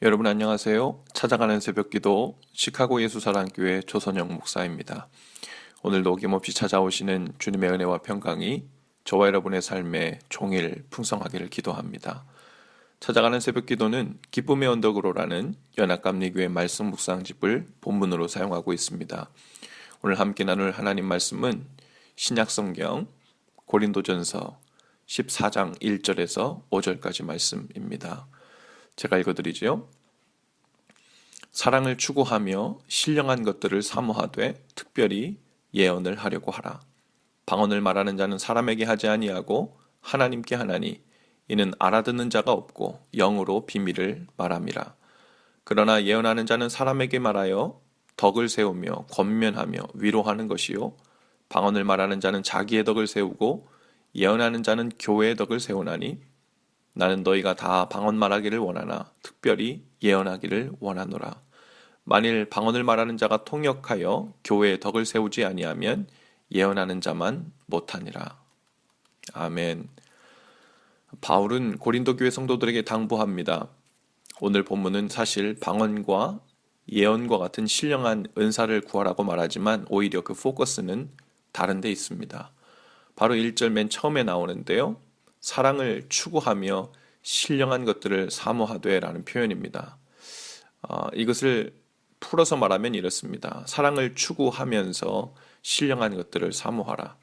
여러분 안녕하세요. 찾아가는 새벽기도 시카고 예수사랑교회 조선영 목사입니다. 오늘도 어김없이 찾아오시는 주님의 은혜와 평강이 저와 여러분의 삶에 종일 풍성하기를 기도합니다. 찾아가는 새벽기도는 기쁨의 언덕으로라는 연합감리교회 말씀 묵상집을 본문으로 사용하고 있습니다. 오늘 함께 나눌 하나님 말씀은 신약성경 고린도전서 14장 1절에서 5절까지 말씀입니다. 제가 읽어드리지요. 사랑을 추구하며 신령한 것들을 사모하되 특별히 예언을 하려고 하라. 방언을 말하는 자는 사람에게 하지 아니하고 하나님께 하나니 이는 알아듣는 자가 없고 영으로 비밀을 말함이라. 그러나 예언하는 자는 사람에게 말하여 덕을 세우며 권면하며 위로하는 것이요 방언을 말하는 자는 자기의 덕을 세우고 예언하는 자는 교회의 덕을 세우나니 나는 너희가 다 방언 말하기를 원하나 특별히 예언하기를 원하노라. 만일 방언을 말하는 자가 통역하여 교회의 덕을 세우지 아니하면 예언하는 자만 못하니라. 아멘. 바울은 고린도 교회 성도들에게 당부합니다. 오늘 본문은 사실 방언과 예언과 같은 신령한 은사를 구하라고 말하지만 오히려 그 포커스는 다른 데 있습니다. 바로 1절 맨 처음에 나오는데요. 사랑을 추구하며 신령한 것들을 사모하되 라는 표현입니다. 이것을 풀어서 말하면 이렇습니다. 사랑을 추구하면서 신령한 것들을 사모하라.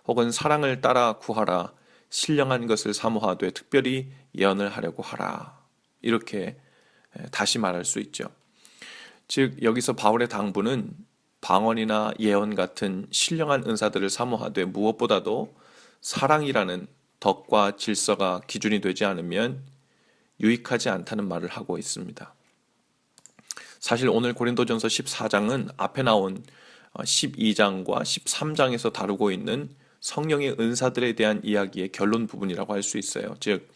혹은 사랑을 따라 구하라. 신령한 것을 사모하되 특별히 예언을 하려고 하라. 이렇게 다시 말할 수 있죠. 즉 여기서 바울의 당부는 방언이나 예언 같은 신령한 은사들을 사모하되 무엇보다도 사랑이라는 덕과 질서가 기준이 되지 않으면 유익하지 않다는 말을 하고 있습니다. 사실 오늘 고린도전서 14장은 앞에 나온 12장과 13장에서 다루고 있는 성령의 은사들에 대한 이야기의 결론 부분이라고 할 수 있어요. 즉,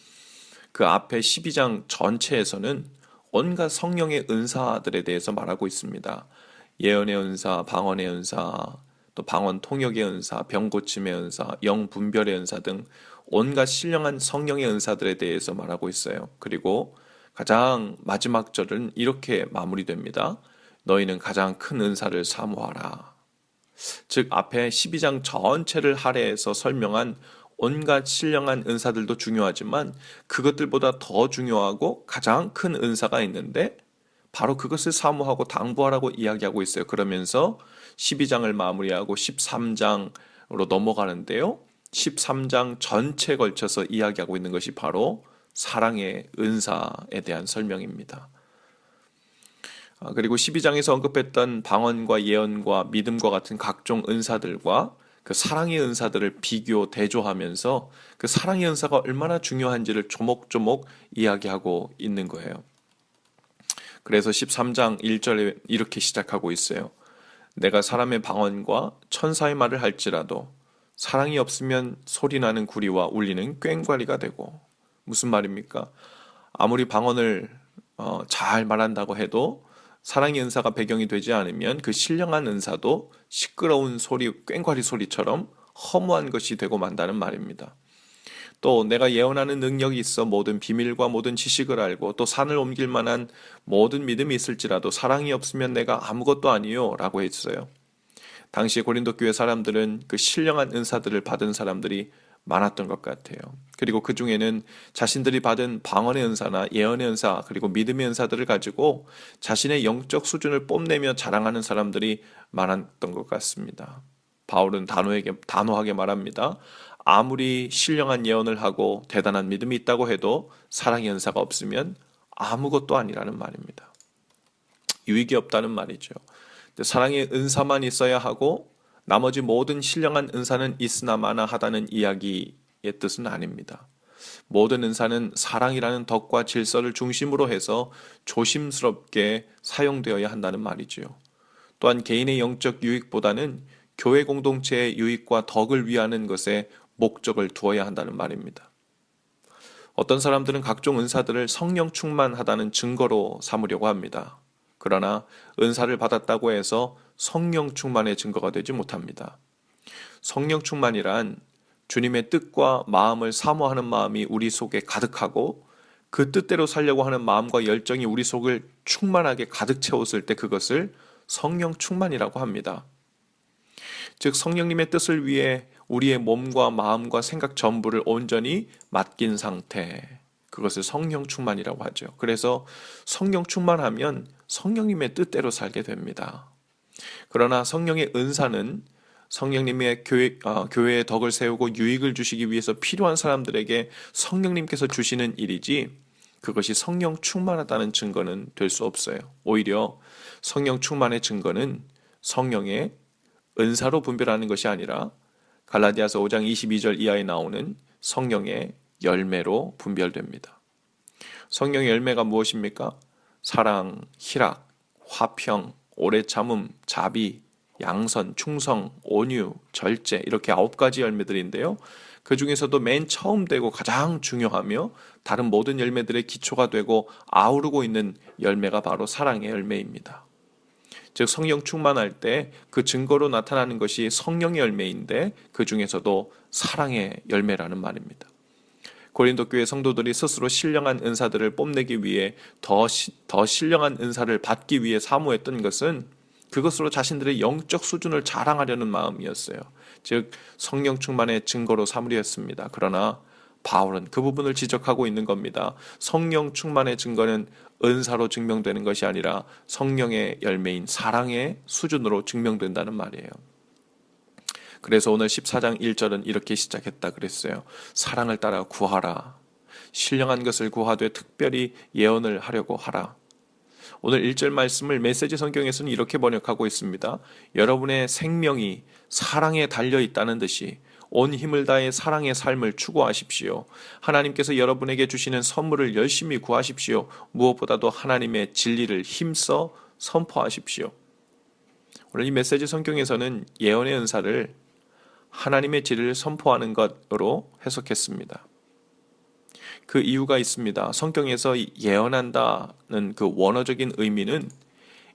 그 앞에 12장 전체에서는 온갖 성령의 은사들에 대해서 말하고 있습니다. 예언의 은사, 방언의 은사, 또 방언 통역의 은사, 병 고침의 은사, 영 분별의 은사 등 온갖 신령한 성령의 은사들에 대해서 말하고 있어요. 그리고 가장 마지막 절은 이렇게 마무리됩니다. 너희는 가장 큰 은사를 사모하라. 즉 앞에 12장 전체를 할애해서 설명한 온갖 신령한 은사들도 중요하지만 그것들보다 더 중요하고 가장 큰 은사가 있는데 바로 그것을 사모하고 당부하라고 이야기하고 있어요. 그러면서 12장을 마무리하고 13장으로 넘어가는데요. 13장 전체에 걸쳐서 이야기하고 있는 것이 바로 사랑의 은사에 대한 설명입니다. 그리고 12장에서 언급했던 방언과 예언과 믿음과 같은 각종 은사들과 그 사랑의 은사들을 비교, 대조하면서 그 사랑의 은사가 얼마나 중요한지를 조목조목 이야기하고 있는 거예요. 그래서 13장 1절에 이렇게 시작하고 있어요. 내가 사람의 방언과 천사의 말을 할지라도 사랑이 없으면 소리나는 구리와 울리는 꽹과리가 되고. 무슨 말입니까? 아무리 방언을 잘 말한다고 해도 사랑의 은사가 배경이 되지 않으면 그 신령한 은사도 시끄러운 소리, 꽹과리 소리처럼 허무한 것이 되고 만다는 말입니다. 또 내가 예언하는 능력이 있어 모든 비밀과 모든 지식을 알고 또 산을 옮길 만한 모든 믿음이 있을지라도 사랑이 없으면 내가 아무것도 아니요 라고 했어요. 당시 고린도 교회 사람들은 그 신령한 은사들을 받은 사람들이 많았던 것 같아요. 그리고 그 중에는 자신들이 받은 방언의 은사나 예언의 은사 그리고 믿음의 은사들을 가지고 자신의 영적 수준을 뽐내며 자랑하는 사람들이 많았던 것 같습니다. 바울은 단호하게 말합니다. 아무리 신령한 예언을 하고 대단한 믿음이 있다고 해도 사랑의 은사가 없으면 아무것도 아니라는 말입니다. 유익이 없다는 말이죠. 사랑의 은사만 있어야 하고 나머지 모든 신령한 은사는 있으나 마나 하다는 이야기의 뜻은 아닙니다. 모든 은사는 사랑이라는 덕과 질서를 중심으로 해서 조심스럽게 사용되어야 한다는 말이지요. 또한 개인의 영적 유익보다는 교회 공동체의 유익과 덕을 위하는 것에 목적을 두어야 한다는 말입니다. 어떤 사람들은 각종 은사들을 성령 충만하다는 증거로 삼으려고 합니다. 그러나 은사를 받았다고 해서 성령 충만의 증거가 되지 못합니다. 성령 충만이란 주님의 뜻과 마음을 사모하는 마음이 우리 속에 가득하고 그 뜻대로 살려고 하는 마음과 열정이 우리 속을 충만하게 가득 채웠을 때 그것을 성령 충만이라고 합니다. 즉 성령님의 뜻을 위해 우리의 몸과 마음과 생각 전부를 온전히 맡긴 상태, 그것을 성령 충만이라고 하죠. 그래서 성령 충만하면 성령님의 뜻대로 살게 됩니다. 그러나 성령의 은사는 성령님의 교회의 덕을 세우고 유익을 주시기 위해서 필요한 사람들에게 성령님께서 주시는 일이지, 그것이 성령 충만하다는 증거는 될 수 없어요. 오히려 성령 충만의 증거는 성령의 은사로 분별하는 것이 아니라 갈라디아서 5장 22절 이하에 나오는 성령의 열매로 분별됩니다. 성령의 열매가 무엇입니까? 사랑, 희락, 화평, 오래 참음, 자비, 양선, 충성, 온유, 절제, 이렇게 9가지 열매들인데요. 그 중에서도 맨 처음 되고 가장 중요하며 다른 모든 열매들의 기초가 되고 아우르고 있는 열매가 바로 사랑의 열매입니다. 즉 성령 충만할 때 그 증거로 나타나는 것이 성령의 열매인데 그 중에서도 사랑의 열매라는 말입니다. 고린도 교회 성도들이 스스로 신령한 은사들을 뽐내기 위해 더 신령한 은사를 받기 위해 사모했던 것은 그것으로 자신들의 영적 수준을 자랑하려는 마음이었어요. 즉 성령 충만의 증거로 삼으려 했습니다. 그러나 바울은 그 부분을 지적하고 있는 겁니다. 성령 충만의 증거는 은사로 증명되는 것이 아니라 성령의 열매인 사랑의 수준으로 증명된다는 말이에요. 그래서 오늘 14장 1절은 이렇게 시작했다 그랬어요. 사랑을 따라 구하라. 신령한 것을 구하되 특별히 예언을 하려고 하라. 오늘 1절 말씀을 메시지 성경에서는 이렇게 번역하고 있습니다. 여러분의 생명이 사랑에 달려 있다는 듯이 온 힘을 다해 사랑의 삶을 추구하십시오. 하나님께서 여러분에게 주시는 선물을 열심히 구하십시오. 무엇보다도 하나님의 진리를 힘써 선포하십시오. 오늘 이 메시지 성경에서는 예언의 은사를 하나님의 진리를 선포하는 것으로 해석했습니다. 그 이유가 있습니다. 성경에서 예언한다는 그 원어적인 의미는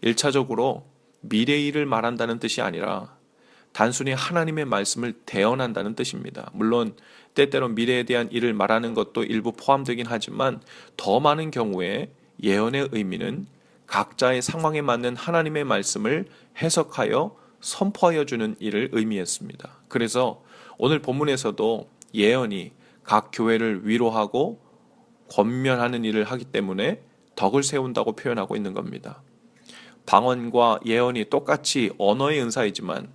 1차적으로 미래의 일을 말한다는 뜻이 아니라 단순히 하나님의 말씀을 대언한다는 뜻입니다. 물론 때때로 미래에 대한 일을 말하는 것도 일부 포함되긴 하지만 더 많은 경우에 예언의 의미는 각자의 상황에 맞는 하나님의 말씀을 해석하여 선포하여 주는 일을 의미했습니다. 그래서 오늘 본문에서도 예언이 각 교회를 위로하고 권면하는 일을 하기 때문에 덕을 세운다고 표현하고 있는 겁니다. 방언과 예언이 똑같이 언어의 은사이지만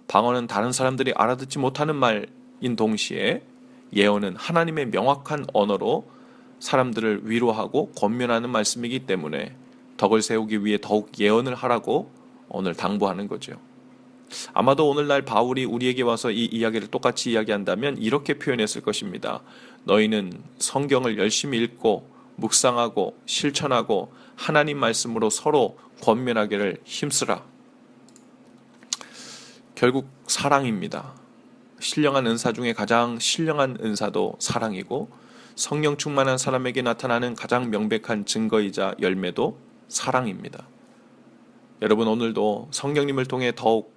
방언은 다른 사람들이 알아듣지 못하는 말인 동시에 예언은 하나님의 명확한 언어로 사람들을 위로하고 권면하는 말씀이기 때문에 덕을 세우기 위해 더욱 예언을 하라고 오늘 당부하는 거죠. 아마도 오늘날 바울이 우리에게 와서 이 이야기를 똑같이 이야기한다면 이렇게 표현했을 것입니다. 너희는 성경을 열심히 읽고 묵상하고 실천하고 하나님 말씀으로 서로 권면하기를 힘쓰라. 결국 사랑입니다. 신령한 은사 중에 가장 신령한 은사도 사랑이고 성령 충만한 사람에게 나타나는 가장 명백한 증거이자 열매도 사랑입니다. 여러분 오늘도 성령님을 통해 더욱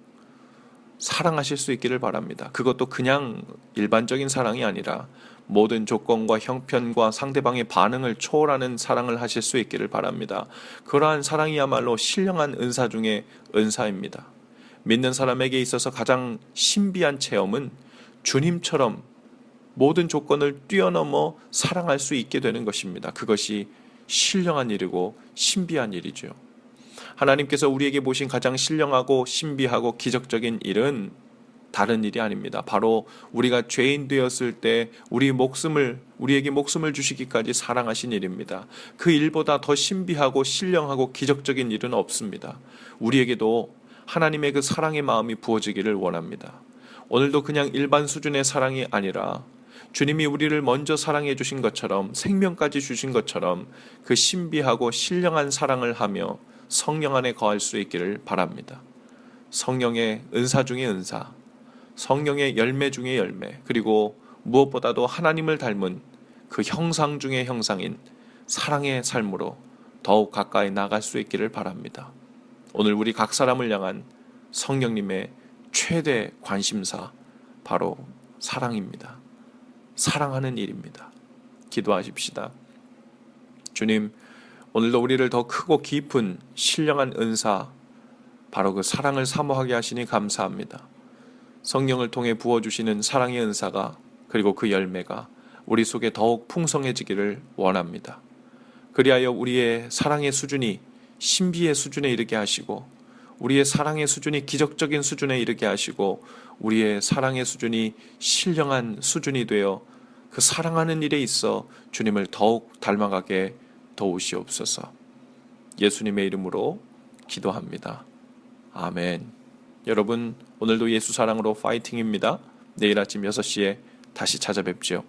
사랑하실 수 있기를 바랍니다. 그것도 그냥 일반적인 사랑이 아니라 모든 조건과 형편과 상대방의 반응을 초월하는 사랑을 하실 수 있기를 바랍니다. 그러한 사랑이야말로 신령한 은사 중에 은사입니다. 믿는 사람에게 있어서 가장 신비한 체험은 주님처럼 모든 조건을 뛰어넘어 사랑할 수 있게 되는 것입니다. 그것이 신령한 일이고 신비한 일이죠. 하나님께서 우리에게 보신 가장 신령하고 신비하고 기적적인 일은 다른 일이 아닙니다. 바로 우리가 죄인 되었을 때 우리에게 목숨을 주시기까지 사랑하신 일입니다. 그 일보다 더 신비하고 신령하고 기적적인 일은 없습니다. 우리에게도 하나님의 그 사랑의 마음이 부어지기를 원합니다. 오늘도 그냥 일반 수준의 사랑이 아니라 주님이 우리를 먼저 사랑해 주신 것처럼 생명까지 주신 것처럼 그 신비하고 신령한 사랑을 하며 성령 안에 거할 수 있기를 바랍니다. 성령의 은사 중의 은사, 성령의 열매 중의 열매, 그리고 무엇보다도 하나님을 닮은 그 형상 중의 형상인 사랑의 삶으로 더욱 가까이 나갈 수 있기를 바랍니다. 오늘 우리 각 사람을 향한 성령님의 최대 관심사, 바로 사랑입니다. 사랑하는 일입니다. 기도하십시다. 주님, 오늘도 우리를 더 크고 깊은 신령한 은사, 바로 그 사랑을 사모하게 하시니 감사합니다. 성령을 통해 부어주시는 사랑의 은사가, 그리고 그 열매가 우리 속에 더욱 풍성해지기를 원합니다. 그리하여 우리의 사랑의 수준이 신비의 수준에 이르게 하시고, 우리의 사랑의 수준이 기적적인 수준에 이르게 하시고, 우리의 사랑의 수준이 신령한 수준이 되어 그 사랑하는 일에 있어 주님을 더욱 닮아가게 도우시옵소서. 예수님의 이름으로 기도합니다. 아멘. 여러분, 오늘도 예수 사랑으로 파이팅입니다. 내일 아침 6시에 다시 찾아뵙죠.